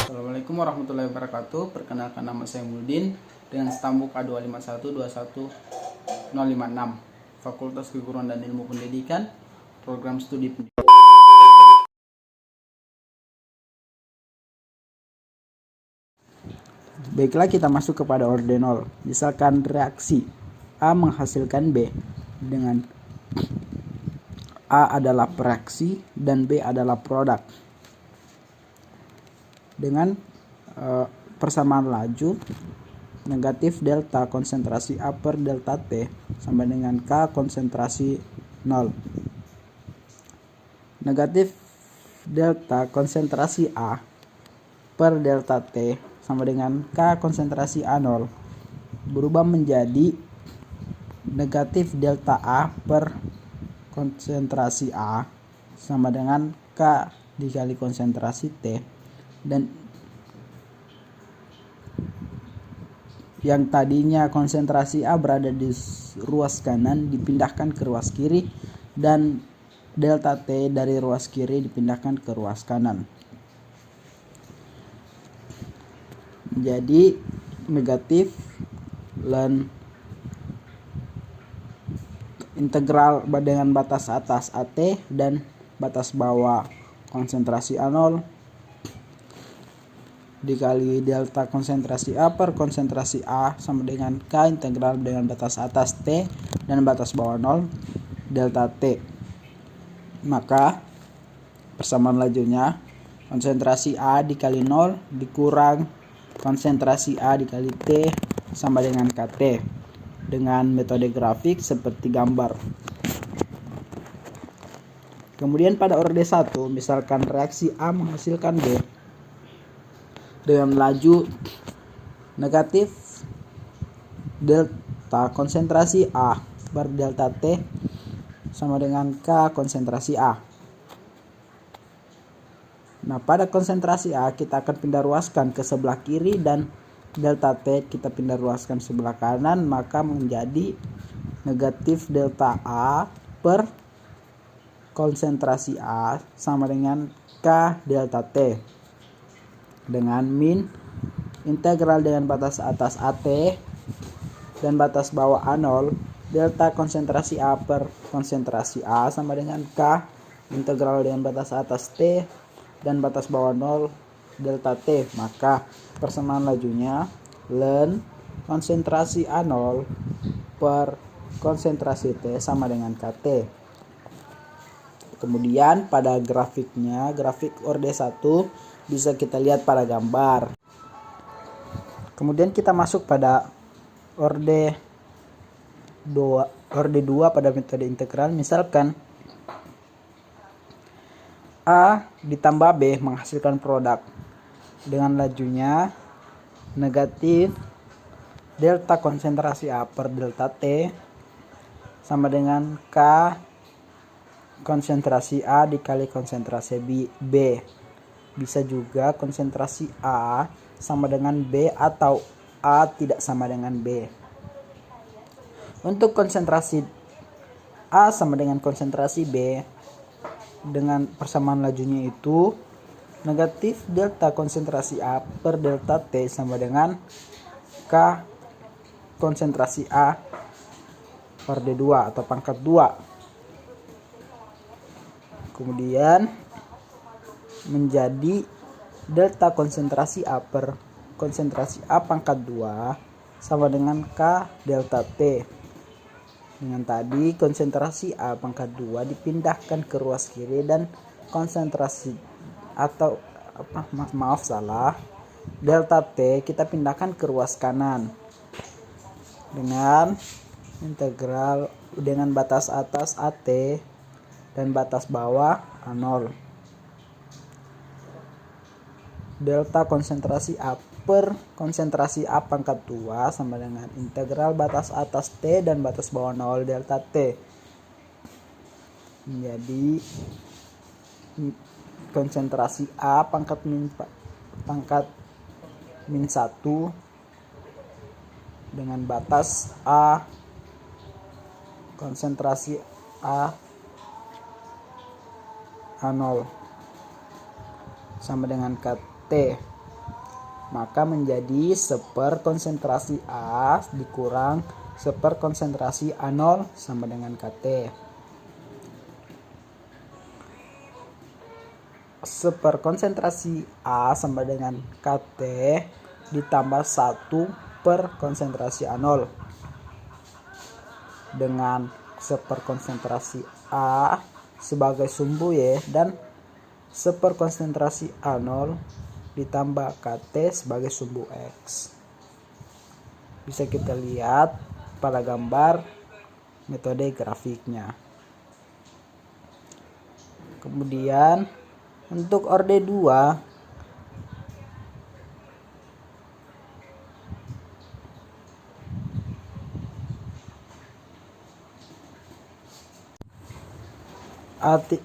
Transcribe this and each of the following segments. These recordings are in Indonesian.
Assalamualaikum warahmatullahi wabarakatuh. Perkenalkan, nama saya Muldin dengan stambuk A2512125056, Fakultas Keguruan dan Ilmu Pendidikan, Program Studi Pendidikan. Baiklah, kita masuk kepada ordenol. Misalkan reaksi A menghasilkan B dengan A adalah reaksi dan B adalah produk. Dengan persamaan laju, negatif delta konsentrasi A per delta T sama dengan K konsentrasi 0. Negatif delta konsentrasi A per delta T sama dengan K konsentrasi A0 berubah menjadi negatif delta A per konsentrasi A sama dengan K dikali konsentrasi T, dan yang tadinya konsentrasi A berada di ruas kanan dipindahkan ke ruas kiri, dan delta T dari ruas kiri dipindahkan ke ruas kanan. Jadi negatif ln integral dengan batas atas AT dan batas bawah konsentrasi A0 dikali delta konsentrasi A per konsentrasi A sama dengan K integral dengan batas atas T dan batas bawah 0 delta T. Maka persamaan lajunya konsentrasi A dikali 0 dikurang konsentrasi A dikali T sama dengan KT dengan metode grafik seperti gambar. Kemudian pada orde 1, misalkan reaksi A menghasilkan B dengan laju negatif delta konsentrasi A per delta T sama dengan K konsentrasi A. Nah, pada konsentrasi A kita akan pindah ruaskan ke sebelah kiri dan delta T kita pindah ruaskan sebelah kanan, maka menjadi negatif delta A per konsentrasi A sama dengan K delta T dengan min integral dengan batas atas AT dan batas bawah A0 delta konsentrasi A per konsentrasi A sama dengan K integral dengan batas atas T dan batas bawah 0 delta T. Maka persamaan lajunya ln konsentrasi A0 per konsentrasi T sama dengan KT. Kemudian pada grafiknya, grafik orde 1 bisa kita lihat pada gambar. Kemudian kita masuk pada orde 2 pada metode integral. Misalkan A ditambah B menghasilkan produk dengan lajunya negatif delta konsentrasi A per delta T sama dengan K konsentrasi A dikali konsentrasi B. Bisa juga konsentrasi A sama dengan B atau A tidak sama dengan B. Untuk konsentrasi A sama dengan konsentrasi B dengan persamaan lajunya itu negatif delta konsentrasi A per delta T sama dengan K konsentrasi A per D2 atau pangkat 2. Kemudian menjadi delta konsentrasi A per konsentrasi A pangkat 2 sama dengan K delta T. Dengan tadi konsentrasi A pangkat 2 dipindahkan ke ruas kiri dan konsentrasi delta T kita pindahkan ke ruas kanan dengan integral dengan batas atas AT dan batas bawah A0. Delta konsentrasi A per konsentrasi A pangkat 2 sama dengan integral batas atas T dan batas bawah 0 delta T. Menjadi konsentrasi A pangkat min 1 dengan batas A konsentrasi A A0 sama dengan KT, maka menjadi 1/4 konsentrasi A dikurang 1/4 konsentrasi A0 sama dengan KT. 1/4 konsentrasi A sama dengan KT ditambah 1/4 konsentrasi A0 dengan 1/4 konsentrasi A sebagai sumbu Y dan 1/4 konsentrasi A0 ditambah KT sebagai sumbu X. Bisa kita lihat pada gambar metode grafiknya. Kemudian untuk orde 2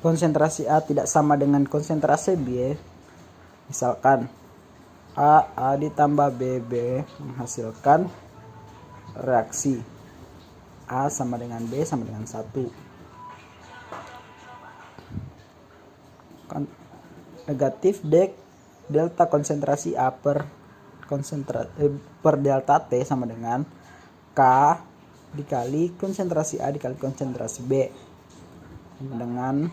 konsentrasi A tidak sama dengan konsentrasi B. Misalkan A ditambah B menghasilkan reaksi A sama dengan B sama dengan 1. Negatif delta konsentrasi A per delta T sama dengan K dikali konsentrasi A dikali konsentrasi B dengan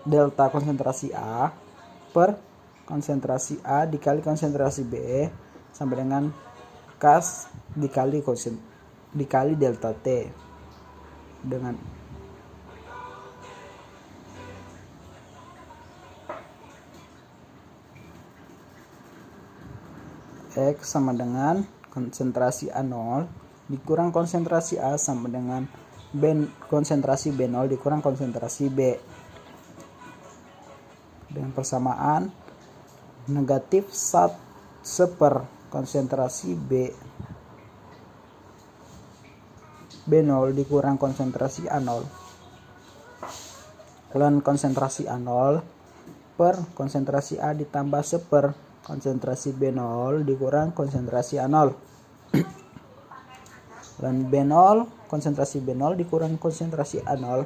delta konsentrasi A per konsentrasi A dikali konsentrasi B sama dengan K dikali delta T dengan X sama dengan konsentrasi A0 dikurang konsentrasi A sama dengan konsentrasi B0 dikurang konsentrasi B. Dengan persamaan negatif 1/4 konsentrasi B0 dikurang konsentrasi A0 ln konsentrasi A0 per konsentrasi A ditambah 1/4 konsentrasi B0 dikurang konsentrasi A0 ln B0 konsentrasi B0 dikurang konsentrasi A0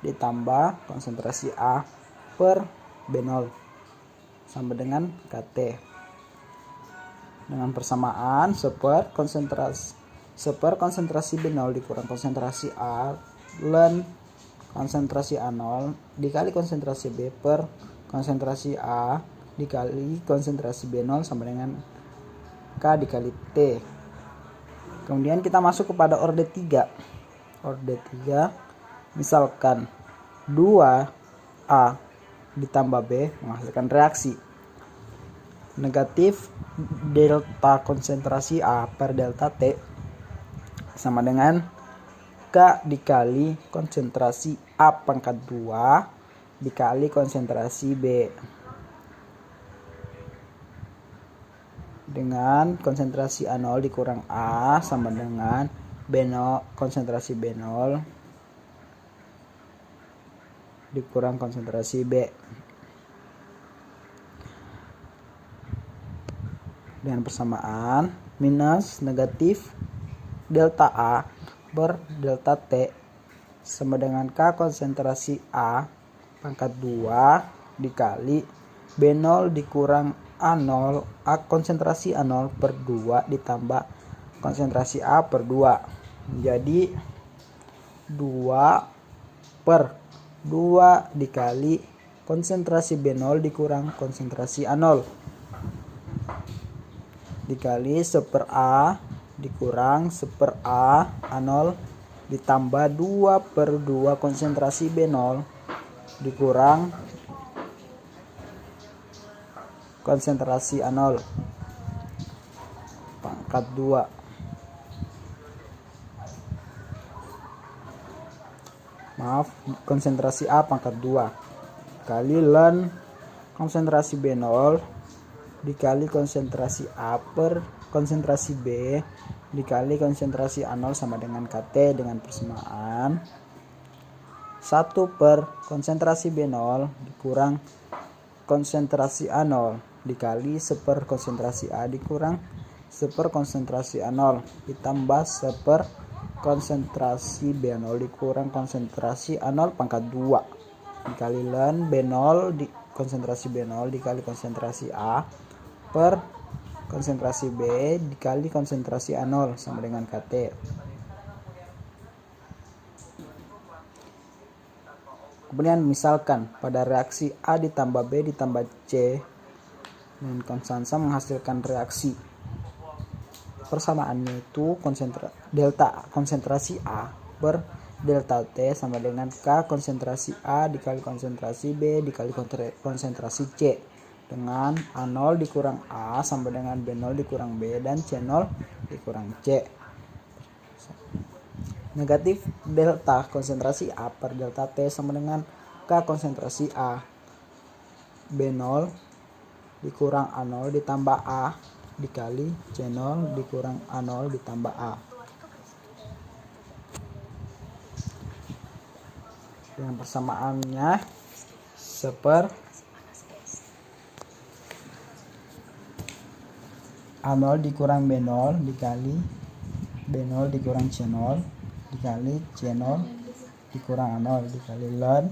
ditambah konsentrasi A per B0 sama dengan KT. Dengan persamaan 1/4 konsentrasi B0 dikurang konsentrasi A ln konsentrasi A0 dikali konsentrasi B per konsentrasi A dikali konsentrasi B0 sama dengan K dikali T. Kemudian kita masuk kepada orde 3. Orde 3 misalkan 2A ditambah B menghasilkan reaksi negatif delta konsentrasi A per delta T sama dengan K dikali konsentrasi A pangkat 2 dikali konsentrasi B dengan konsentrasi A0 dikurang A sama dengan B0 konsentrasi B0 dikurang konsentrasi B. Dengan persamaan minus negatif delta A per delta T sama dengan K konsentrasi A pangkat 2 dikali B0 dikurang A0 konsentrasi A0 per 2 ditambah konsentrasi A per 2 jadi 2 per 2 dikali konsentrasi B0 dikurang konsentrasi A0 dikali 1/A dikurang 1/A A0 ditambah 2 per 2 konsentrasi B0 dikurang konsentrasi A0 pangkat 2 konsentrasi A pangkat 2 kali ln konsentrasi B0 dikali konsentrasi A per konsentrasi B dikali konsentrasi A0 sama dengan KT. Dengan persamaan 1 per konsentrasi B0 dikurang konsentrasi A0 dikali 1/4 konsentrasi A dikurang 1/4 konsentrasi A0 ditambah 1/4 konsentrasi B0 dikurang konsentrasi A0 pangkat 2 dikali ln B0 di konsentrasi B0 dikali konsentrasi A per konsentrasi B dikali konsentrasi A0 sama dengan KT. Kemudian misalkan pada reaksi A ditambah B ditambah C dengan konstansa menghasilkan reaksi. Persamaannya itu delta konsentrasi A per delta T sama dengan K konsentrasi A dikali konsentrasi B dikali konsentrasi C dengan A0 dikurang A sama dengan B0 dikurang B dan C0 dikurang C. Negatif delta konsentrasi A per delta T sama dengan K konsentrasi A B0 dikurang A0 ditambah A dikali C0 dikurang A0 ditambah A. Dengan persamaannya seper A0 dikurang B0 dikali B0 dikurang C0 dikali C0 dikurang A0 dikali ln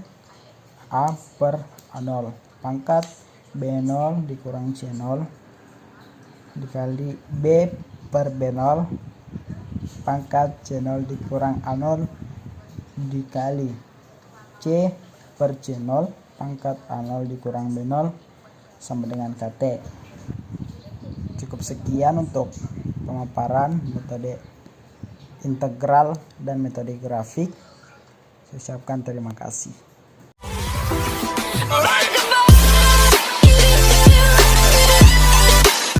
A per A0 pangkat B0 dikurang C0 dikali B per B0 pangkat C0 dikurang A0 dikali C per C0 pangkat A0 dikurang B0 sama dengan KT. Cukup sekian untuk pemaparan metode integral dan metode grafik. Saya ucapkan terima kasih.